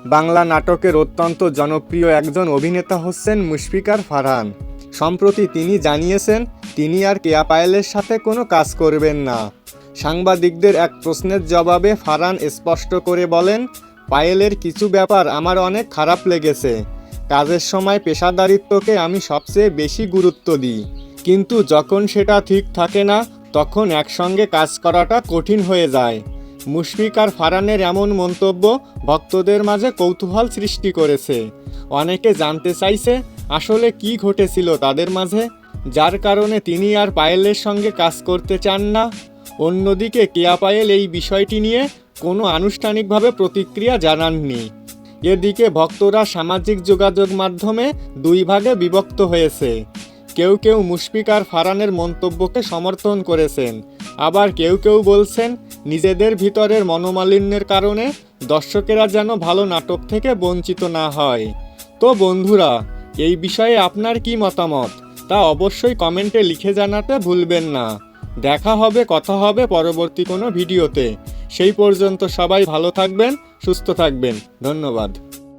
বাংলা নাটকের অত্যন্ত জনপ্রিয় একজন অভিনেতা হচ্ছেন মুশফিকার ফারহান। সম্প্রতি তিনি জানিয়েছেন তিনি আর কেয়া পায়েলের সাথে কোনো কাজ করবেন না। সাংবাদিকদের এক প্রশ্নের জবাবে ফারহান স্পষ্ট করে বলেন, পায়েলের কিছু ব্যাপার আমার অনেক খারাপ লেগেছে। কাজের সময় পেশাদারিত্বকে আমি সবচেয়ে বেশি গুরুত্ব দিই, কিন্তু যখন সেটা ঠিক থাকে না তখন একসঙ্গে কাজ করাটা কঠিন হয়ে যায়। মুশফিকার ফারহানের এমন মন্তব্য ভক্তদের মাঝে কৌতূহল সৃষ্টি করেছে। অনেকে জানতে চাইছে আসলে কি ঘটেছিল তাদের মাঝে, যার কারণে তিনি আর পায়েলের সঙ্গে কাজ করতে চান না। অন্যদিকে কেয়া পায়েল এই বিষয়টি নিয়ে কোনো আনুষ্ঠানিকভাবে প্রতিক্রিয়া জানাননি। এদিকে ভক্তরা সামাজিক যোগাযোগ মাধ্যমে দুই ভাগে বিভক্ত হয়েছে। কেউ কেউ মুশফিকার ফারহানের মন্তব্যকে সমর্থন করেছেন, আবার কেউ কেউ বলছেন নিজেদের ভিতরের মনোমালিন্যের কারণে দর্শকেরা যেন ভালো নাটক থেকে বঞ্চিত না হয়। তো বন্ধুরা, এই বিষয়ে আপনার কি মতামত তা অবশ্যই কমেন্টে লিখে জানাতে ভুলবেন না। কথা হবে পরবর্তী কোনো ভিডিওতে। সেই পর্যন্ত সবাই ভালো থাকবেন, সুস্থ থাকবেন। ধন্যবাদ।